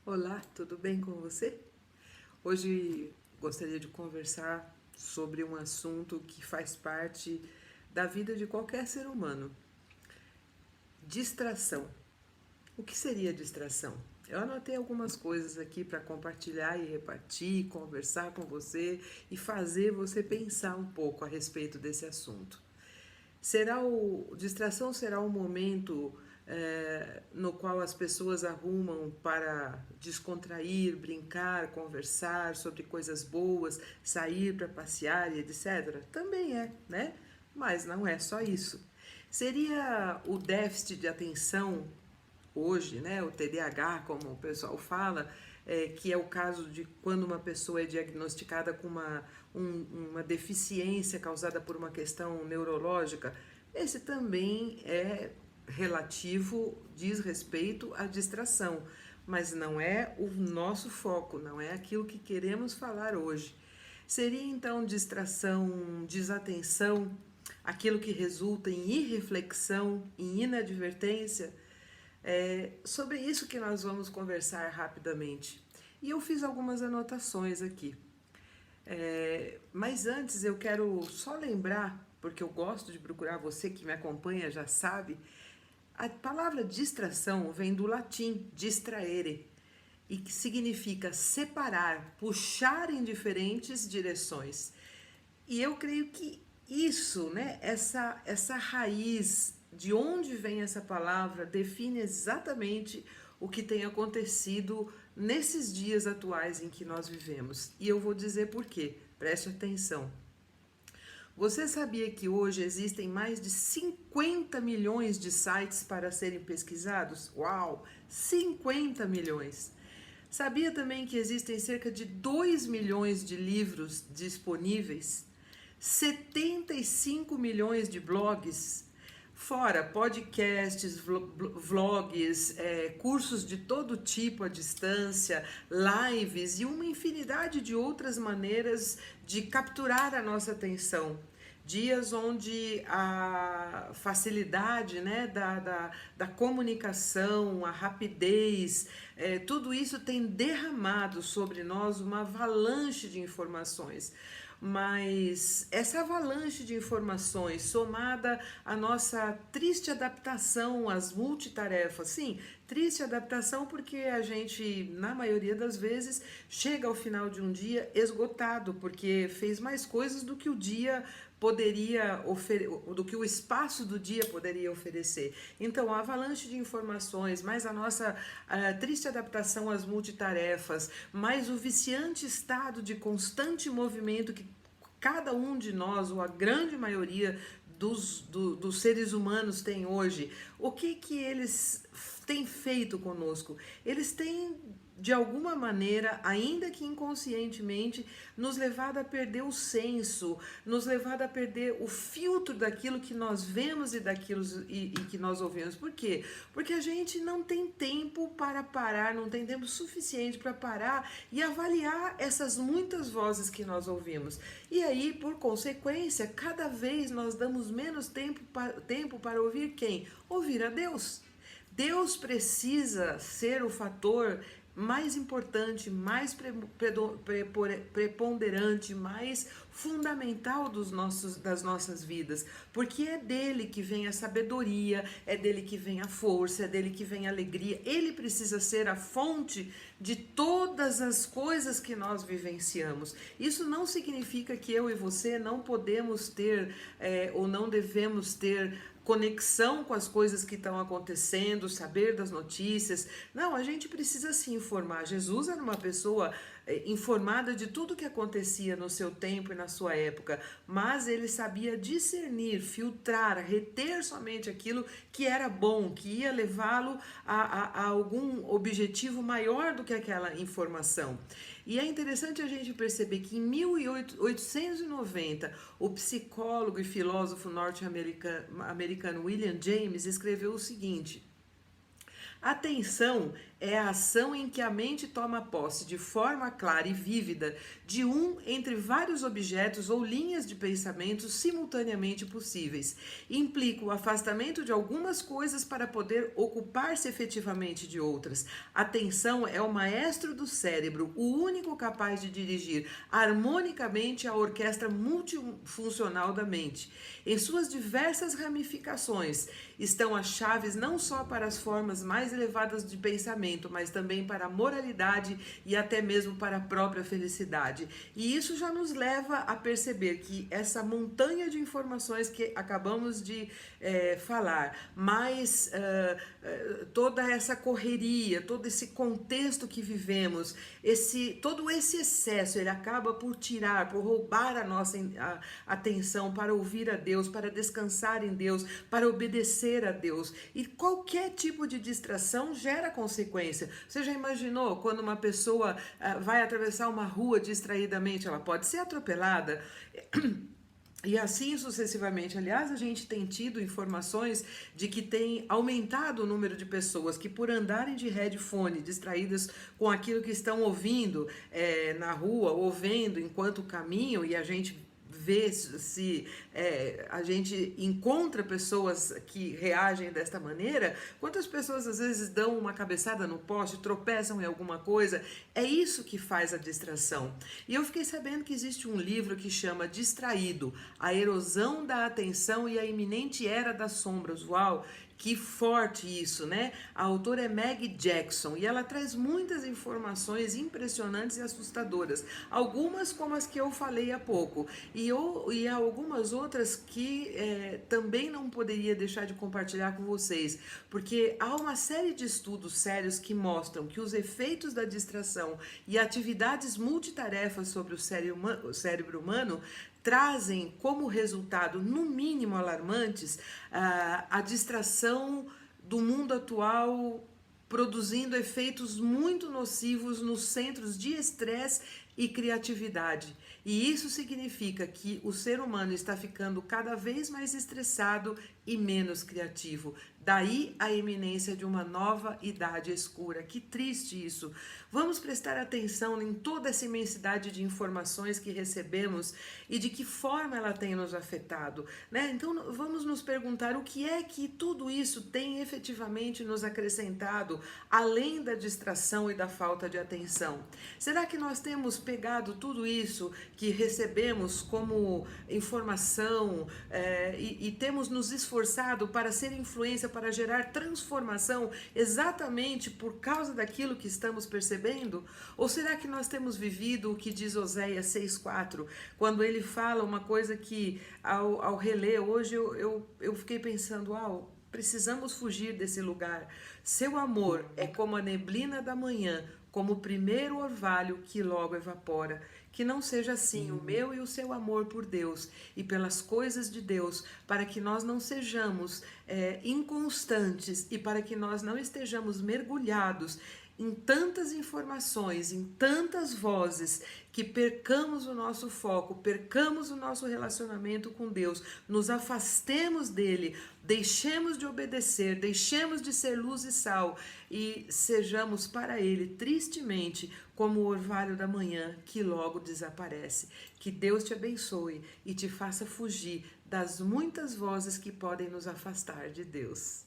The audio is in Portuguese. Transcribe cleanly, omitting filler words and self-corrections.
Olá, tudo bem com você? Hoje gostaria de conversar sobre um assunto que faz parte da vida de qualquer ser humano: distração. O que seria distração? Eu anotei algumas coisas aqui para compartilhar e repartir, conversar com você e fazer você pensar um pouco a respeito desse assunto. Distração será um momento no qual as pessoas arrumam para descontrair, brincar, conversar sobre coisas boas, sair para passear e etc. Também é, né? Mas não é só isso. Seria o déficit de atenção hoje, né, o TDAH, como o pessoal fala, que é o caso de quando uma pessoa é diagnosticada com uma deficiência causada por uma questão neurológica, esse também é relativo, diz respeito à distração, mas não é o nosso foco, não é aquilo que queremos falar hoje. Seria então distração, desatenção, aquilo que resulta em irreflexão, em inadvertência? É sobre isso que nós vamos conversar rapidamente. E eu fiz algumas anotações aqui. Mas antes eu quero só lembrar, porque eu gosto de procurar, você que me acompanha já sabe, a palavra distração vem do latim distraere, e que significa separar, puxar em diferentes direções. E eu creio que isso, né, essa raiz de onde vem essa palavra define exatamente o que tem acontecido nesses dias atuais em que nós vivemos. E eu vou dizer por quê. Preste atenção. Você sabia que hoje existem mais de 50 milhões de sites para serem pesquisados? Uau! 50 milhões! Sabia também que existem cerca de 2 milhões de livros disponíveis? 75 milhões de blogs, fora podcasts, vlogs, cursos de todo tipo à distância, lives e uma infinidade de outras maneiras de capturar a nossa atenção. Dias onde a facilidade, né, da comunicação, a rapidez, tudo isso tem derramado sobre nós uma avalanche de informações. Mas essa avalanche de informações, somada à nossa triste adaptação às multitarefas, sim, triste adaptação porque a gente, na maioria das vezes, chega ao final de um dia esgotado, porque fez mais coisas do que o dia poderia do que o espaço do dia poderia oferecer. Então, a avalanche de informações, mais a nossa triste adaptação às multitarefas, mais o viciante estado de constante movimento que cada um de nós, ou a grande maioria dos seres humanos tem hoje, o que eles têm feito conosco? Eles têm, de alguma maneira, ainda que inconscientemente, nos levado a perder o senso, nos levado a perder o filtro daquilo que nós vemos e daquilo e que nós ouvimos. Por quê? Porque a gente não tem tempo para parar, não tem tempo suficiente para parar e avaliar essas muitas vozes que nós ouvimos. E aí, por consequência, cada vez nós damos menos tempo para ouvir quem? Ouvir a Deus. Deus precisa ser o fator mais importante, mais preponderante, mais fundamental das nossas vidas, porque é dele que vem a sabedoria, é dele que vem a força, é dele que vem a alegria. Ele precisa ser a fonte de todas as coisas que nós vivenciamos. Isso não significa que eu e você não podemos ter ou não devemos ter conexão com as coisas que estão acontecendo, saber das notícias. Não, a gente precisa se informar. Jesus era uma pessoa informada de tudo que acontecia no seu tempo e na sua época, mas ele sabia discernir, filtrar, reter somente aquilo que era bom, que ia levá-lo a algum objetivo maior do que aquela informação. E é interessante a gente perceber que em 1890, o psicólogo e filósofo norte-americano William James escreveu o seguinte: Atenção é a ação em que a mente toma posse de forma clara e vívida de um entre vários objetos ou linhas de pensamento simultaneamente possíveis. Implica o afastamento de algumas coisas para poder ocupar-se efetivamente de outras. Atenção é o maestro do cérebro, o único capaz de dirigir harmonicamente a orquestra multifuncional da mente. Em suas diversas ramificações estão as chaves não só para as formas mais elevadas de pensamento, mas também para a moralidade e até mesmo para a própria felicidade. E isso já nos leva a perceber que essa montanha de informações que acabamos de falar, mais toda essa correria, todo esse contexto que vivemos, todo esse excesso, ele acaba por tirar, por roubar a nossa atenção para ouvir a Deus, para descansar em Deus, para obedecer a Deus. E qualquer tipo de distração gera consequência. Você já imaginou quando uma pessoa vai atravessar uma rua distraidamente, ela pode ser atropelada? E assim sucessivamente. Aliás, a gente tem tido informações de que tem aumentado o número de pessoas que, por andarem de headphone, distraídas com aquilo que estão ouvindo na rua, ou vendo enquanto caminham, e a gente vê se a gente encontra pessoas que reagem desta maneira. Quantas pessoas às vezes dão uma cabeçada no poste, tropeçam em alguma coisa? É isso que faz a distração. E eu fiquei sabendo que existe um livro que chama Distraído, a erosão da atenção e a iminente era das sombras. Uau! Que forte isso, né? A autora é Meg Jackson e ela traz muitas informações impressionantes e assustadoras. Algumas como as que eu falei há pouco e algumas outras que também não poderia deixar de compartilhar com vocês, porque há uma série de estudos sérios que mostram que os efeitos da distração e atividades multitarefas sobre o cérebro humano trazem como resultado, no mínimo alarmantes, a distração do mundo atual, produzindo efeitos muito nocivos nos centros de estresse e criatividade. E isso significa que o ser humano está ficando cada vez mais estressado e menos criativo. Daí a iminência de uma nova idade escura. Que triste isso. Vamos prestar atenção em toda essa imensidade de informações que recebemos e de que forma ela tem nos afetado, né? Então vamos nos perguntar o que é que tudo isso tem efetivamente nos acrescentado, além da distração e da falta de atenção. Será que nós temos pegado tudo isso que recebemos como informação e temos nos esforçado para ser influência, para gerar transformação exatamente por causa daquilo que estamos percebendo? Ou será que nós temos vivido o que diz Oséias 6,4, quando ele fala uma coisa que ao reler hoje eu fiquei pensando, precisamos fugir desse lugar. Seu amor é como a neblina da manhã, como o primeiro orvalho que logo evapora. Que não seja assim o meu e o seu amor por Deus e pelas coisas de Deus, para que nós não sejamos inconstantes e para que nós não estejamos mergulhados em tantas informações, em tantas vozes, que percamos o nosso foco, percamos o nosso relacionamento com Deus, nos afastemos dele, deixemos de obedecer, deixemos de ser luz e sal e sejamos para ele, tristemente, como o orvalho da manhã que logo desaparece. Que Deus te abençoe e te faça fugir das muitas vozes que podem nos afastar de Deus.